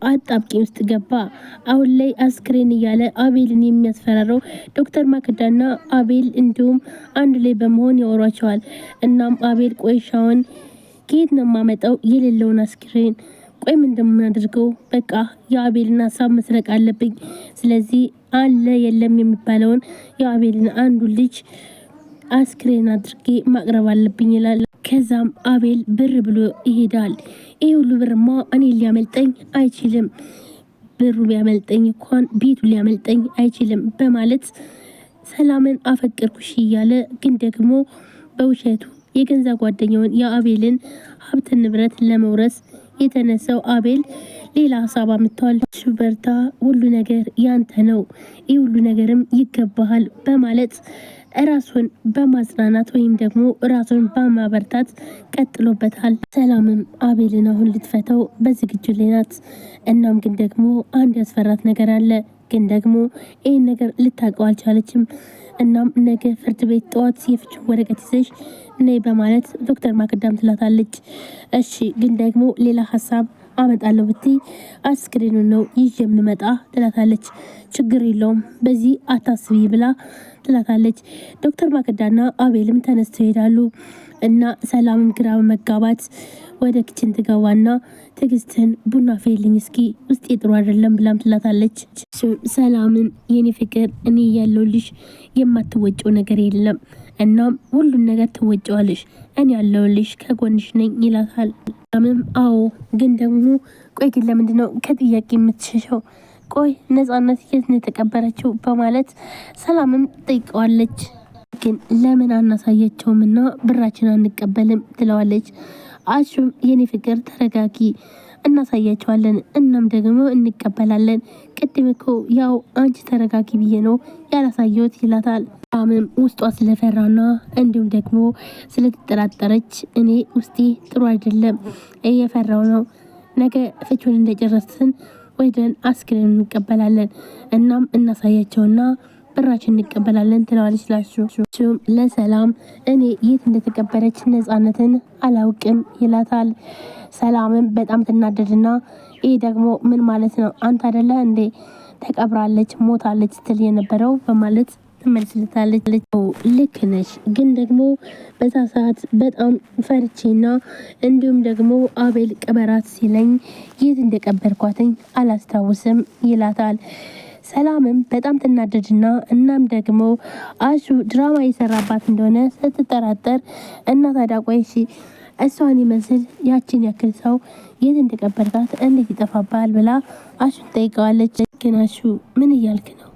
አጣብቂኝ ውስጥ ገባ። አሁን ላይ አስክሬን እያለ አቤልን የሚያስፈራረው ዶክተር ማክዳና አቤል እንዲሁም አንድ ላይ በመሆን ያወሯቸዋል። እናም አቤል ቆይሻውን ከየት ነው የማመጣው የሌለውን አስክሬን? ቆይ ምን እንደምናደርገው? በቃ የአቤልን ሀሳብ መስረቅ አለብኝ። ስለዚህ አለ የለም የሚባለውን የአቤልን አንዱ ልጅ አስክሬን አድርጌ ማቅረብ አለብኝ ይላል። ከዛም አቤል ብር ብሎ ይሄዳል። ይህ ሁሉ ብርማ እኔ ሊያመልጠኝ አይችልም፣ ብሩ ቢያመልጠኝ እንኳን ቤቱ ሊያመልጠኝ አይችልም በማለት ሰላምን አፈቀርኩሽ እያለ ግን ደግሞ በውሸቱ የገንዛ ጓደኛውን የአቤልን ሀብት ንብረት ለመውረስ የተነሳው አቤል ሌላ ሀሳብ አምጥቷል። በርታ፣ ሁሉ ነገር ያንተ ነው፣ ይህ ሁሉ ነገርም ይገባሃል በማለት ራሱን በማጽናናት ወይም ደግሞ ራሱን በማበርታት ቀጥሎበታል። ሰላምም አቤልን አሁን ልትፈተው በዝግጁ ላይ ናት። እናም ግን ደግሞ አንድ ያስፈራት ነገር አለ። ግን ደግሞ ይህን ነገር ልታውቀው አልቻለችም። እናም ነገ ፍርድ ቤት ጠዋት የፍቺውን ወረቀት ይዘሽ ነይ በማለት ዶክተር ማክዳም ትላታለች። እሺ ግን ደግሞ ሌላ ሀሳብ አመጣለሁ ብትይ አስክሬኑን ነው ይዤ የምመጣ ትላታለች። ችግር የለውም በዚህ አታስቢ ብላ ትላታለች። ዶክተር ማክዳና አቤልም ተነስተው ይሄዳሉ እና ሰላምም ግራ በመጋባት ወደ ክችን ትገባና ትዕግስትን ቡና ፌልኝ እስኪ ውስጤ ጥሩ አይደለም ብላም ትላታለች። ሰላምን የኔ ፍቅር እኔ ያለሁልሽ የማትወጪው ነገር የለም፣ እናም ሁሉን ነገር ትወጪዋለሽ፣ እኔ ያለሁልሽ ከጎንሽ ነኝ ይላታል። ሰላምም አዎ ግን ደግሞ ቆይ ግን ለምንድነው ከጥያቄ የምትሸሸው? ቆይ ነጻነት የት ነው የተቀበረችው? በማለት ሰላምም ጠይቀዋለች። ግን ለምን አናሳያቸውም እና ብራችን አንቀበልም ትለዋለች። አሹም የኔ ፍቅር ተረጋጊ፣ እናሳያቸዋለን እናም ደግሞ እንቀበላለን። ቅድም እኮ ያው አንቺ ተረጋጊ ብዬ ነው ያላሳየሁት ይላታል። ሰላምም ውስጧ ስለፈራና እንዲሁም ደግሞ ስለተጠራጠረች እኔ ውስጤ ጥሩ አይደለም እየፈራው ነው፣ ነገ ፍቺውን እንደጨረስን ወይደን አስክሬን እንቀበላለን እናም እናሳያቸውና ብራችን እንቀበላለን ትለዋለች። ላሹም ለሰላም እኔ የት እንደተቀበረች ነጻነትን አላውቅም ይላታል። ሰላምም በጣም ትናደድና ይሄ ደግሞ ምን ማለት ነው? አንተ አይደለ እንዴ ተቀብራለች ሞታለች ስትል የነበረው በማለት ትመልስልታለች። ልክ ነሽ፣ ግን ደግሞ በዛ ሰዓት በጣም ፈርቼና እንዲሁም ደግሞ አቤል ቅበራት ሲለኝ የት እንደቀበርኳትኝ አላስታውስም ይላታል። ሰላምም በጣም ትናደድና እናም ደግሞ አሹ ድራማ የሰራባት እንደሆነ ስትጠራጠር እና ታዲያ ቆይ እሺ እሷን ይመስል ያችን ያክል ሰው የት እንደቀበርካት እንዴት ይጠፋባል ብላ አሹን ጠይቀዋለች። ግን አሹ ምን እያልክ ነው?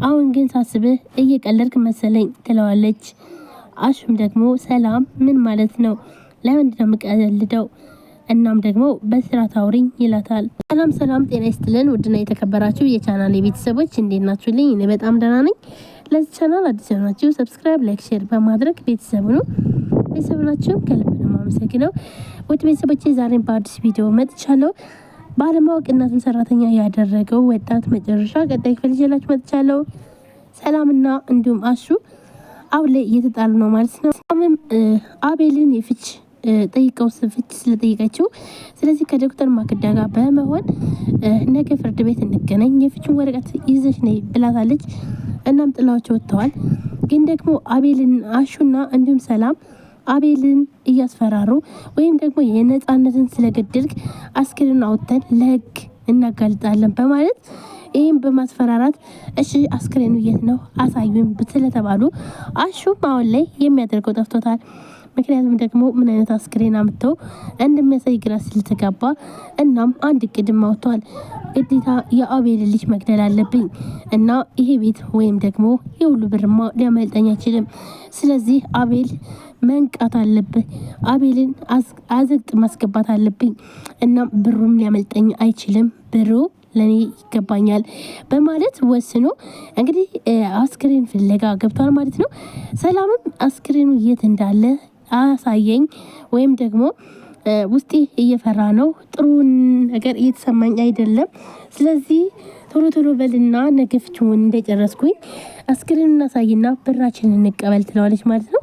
አሁን ግን ሳስብህ እየቀለድክ መሰለኝ ትለዋለች። አሹም ደግሞ ሰላም ምን ማለት ነው? ለምንድን ነው የምቀልደው? እናም ደግሞ በስራ ታውሪኝ ይላታል። ሰላም ጤና ይስጥልን ውድና የተከበራችሁ የቻናል ቤተሰቦች እንዴት ናችሁልኝ? እኔ በጣም ደህና ነኝ። ለዚህ ቻናል አዲስ ናችሁ ሰብስክራይብ፣ ላይክ፣ ሼር በማድረግ ቤተሰቡ ነው ቤተሰቡናችሁ ከልብ ነው የማመሰግነው። ውድ ቤተሰቦቼ ዛሬም በአዲስ ቪዲዮ መጥቻለሁ። ባለማወቅ እናቱን ሰራተኛ ያደረገው ወጣት መጨረሻ ቀጣይ ክፍል ይዤላችሁ መጥቻለሁ። ሰላምና እንዲሁም አሹ አሁን ላይ እየተጣሉ ነው ማለት ነው። ሰላምም አቤልን የፍች ጠይቀው ፍች ስለጠይቀችው ስለዚህ ከዶክተር ማክዳ ጋር በመሆን ነገ ፍርድ ቤት እንገናኝ የፍችን ወረቀት ይዘሽ ነይ ብላታለች። እናም ጥላቸው ወጥተዋል። ግን ደግሞ አቤልን አሹና እንዲሁም ሰላም አቤልን እያስፈራሩ ወይም ደግሞ የነጻነትን ስለገደልክ አስክሬን አውጥተን ለህግ እናጋልጣለን በማለት ይህም በማስፈራራት እሺ አስክሬኑ የት ነው አሳዩን ስለተባሉ አሹም አሁን ላይ የሚያደርገው ጠፍቶታል። ምክንያቱም ደግሞ ምን አይነት አስክሬን አምጥተው እንደሚያሳይ ግራ ስለተጋባ እናም አንድ ቅድም አውጥቷል። ግዴታ የአቤል ልጅ መግደል አለብኝ እና ይሄ ቤት ወይም ደግሞ የሁሉ ብርማ ሊያመልጠኝ አይችልም። ስለዚህ አቤል መንቃት አለብህ፣ አቤልን አዘቅጥ ማስገባት አለብኝ እናም ብሩም ሊያመልጠኝ አይችልም፣ ብሩ ለኔ ይገባኛል በማለት ወስኖ እንግዲህ አስክሬን ፍለጋ ገብቷል ማለት ነው። ሰላምም አስክሬኑ የት እንዳለ አሳየኝ ወይም ደግሞ ውስጤ እየፈራ ነው፣ ጥሩ ነገር እየተሰማኝ አይደለም፣ ስለዚህ ቶሎ ቶሎ በልና ነገ ፍቺውን እንደጨረስኩኝ አስክሬኑን አሳይና ብራችንን እንቀበል ትለዋለች ማለት ነው።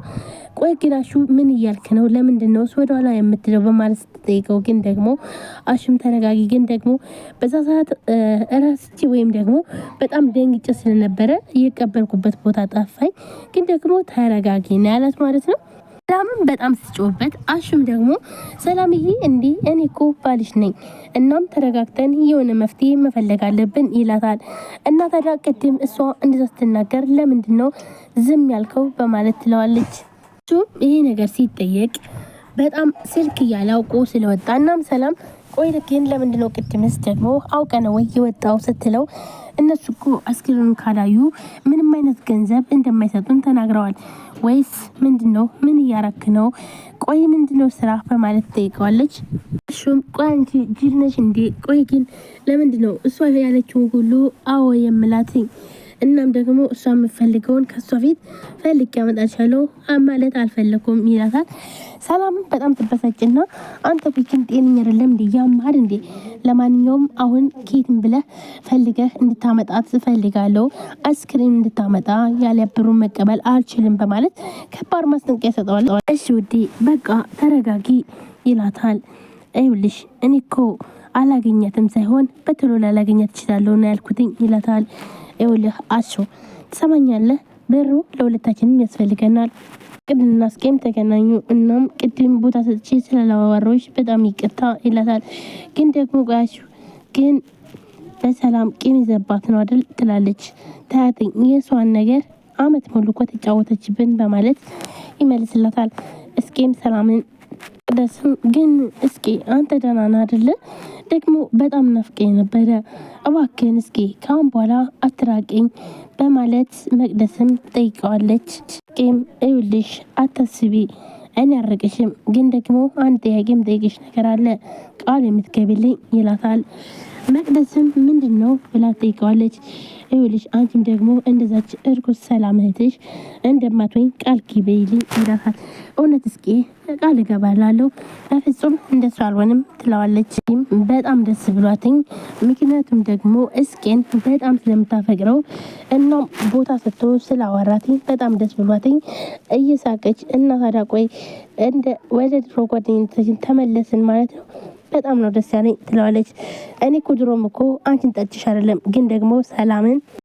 ቆይ ግን አሹ ምን እያልክ ነው? ለምንድን ነው ወደ ኋላ የምትለው? በማለት ስትጠይቀው ግን ደግሞ አሹም ተረጋጊ፣ ግን ደግሞ በዛ ሰዓት እረስቼ ወይም ደግሞ በጣም ደንግጬ ስለነበረ እየቀበልኩበት ቦታ ጠፋኝ፣ ግን ደግሞ ተረጋጊ ነው ያላት ማለት ነው። ሰላምም በጣም ስጮህበት አሹም ደግሞ ሰላምዬ እንዴ እኔ እኮ ባልሽ ነኝ፣ እናም ተረጋግተን የሆነ መፍትሄ መፈለግ አለብን ይላታል። እና ታዲያ ቅድም እሷ እንደዛ ስትናገር ለምንድን ነው ዝም ያልከው በማለት ትለዋለች። እሱም ይሄ ነገር ሲጠየቅ በጣም ስልክ እያለ አውቆ ስለወጣ እናም ሰላም ቆይ ግን ለምንድን ነው ቅድምስ ደግሞ አውቀ ነው ወይ የወጣው ስትለው እነሱ እኮ አስክሬኑን ካላዩ ምንም አይነት ገንዘብ እንደማይሰጡን ተናግረዋል። ወይስ ምንድነው? ምን እያረክ ነው? ቆይ ምንድነው ስራ በማለት ጠይቀዋለች። እሹም ቆይ አንቺ ጅል ነሽ እንዴ? ቆይ ግን ለምንድነው እሷ ያለችውን ሁሉ አዎ የምላትኝ? እናም ደግሞ እሷ የምፈልገውን ከሷ ፊት ፈልግ ያመጣልሻለሁ ማለት አልፈለኩም ይላታል። ሰላም በጣም ትበሳጭና አንተ ግን ጤነኛ አይደለም እንዴ? ያማል እንዴ? ለማንኛውም አሁን ኬትም ብለህ ፈልገህ እንድታመጣት ፈልጋለሁ፣ አስክሬን እንድታመጣ ያለ ብሩን መቀበል አልችልም በማለት ከባድ ማስጠንቀቂያ ሰጠዋል። እሺ ውዴ በቃ ተረጋጊ ይላታል። አይውልሽ እኔ እኮ አላገኛትም ሳይሆን በቶሎ ላላገኛት እችላለሁ ነው ያልኩትኝ ይላታል። ይኸውልህ አሹ ትሰማኛለህ? ብሩ ለሁለታችንም ያስፈልገናል። ቅድምና አስቄም ተገናኙ። እናም ቅድም ቦታ ሰጥቼ ስላላወራሁሽ በጣም ይቅርታ ይላታል። ግን ደግሞ ጋሹ ግን በሰላም ቂም ይዘባት ነው አይደል ትላለች። ታያትኝ የሷን ነገር አመት ሙሉ እኮ ተጫወተችብን በማለት ይመልስላታል። እስቄም ሰላምን ቅደስም ግን እስኪ አንተ ደህና ነህ አይደለ? ደግሞ በጣም ናፍቀኝ ነበረ፣ እባክህን እስኪ ከአሁን በኋላ አትራቀኝ በማለት መቅደስም ጠይቀዋለች። እስኪም ይኸውልሽ አታስቢ እኔ አልርቅሽም፣ ግን ደግሞ አንድ ጥያቄም ጠይቅሽ ነገር አለ ቃል የምትገቢልኝ ይላታል። መቅደስም ምንድን ነው ብላ ጠይቀዋለች። ይኸውልሽ አንቺም ደግሞ እንደዛች እርኩስ ሰላም እህትሽ እንደማትወኝ ቃል ግቢልኝ ይላታል። እውነት እስኪ ቃል እገባላለሁ በፍጹም እንደሱ አልሆንም ትለዋለች። በጣም ደስ ብሏትኝ ምክንያቱም ደግሞ እስቄን በጣም ስለምታፈቅረው እናም ቦታ ሰጥቶ ስላወራትኝ በጣም ደስ ብሏትኝ እየሳቀች እና ታዲያ ቆይ ወደ ድሮ ጓደኝነታችን ተመለስን ማለት ነው፣ በጣም ነው ደስ ያለኝ ትለዋለች። እኔ እኮ ድሮም እኮ አንቺን ጠጭሽ አይደለም ግን ደግሞ ሰላምን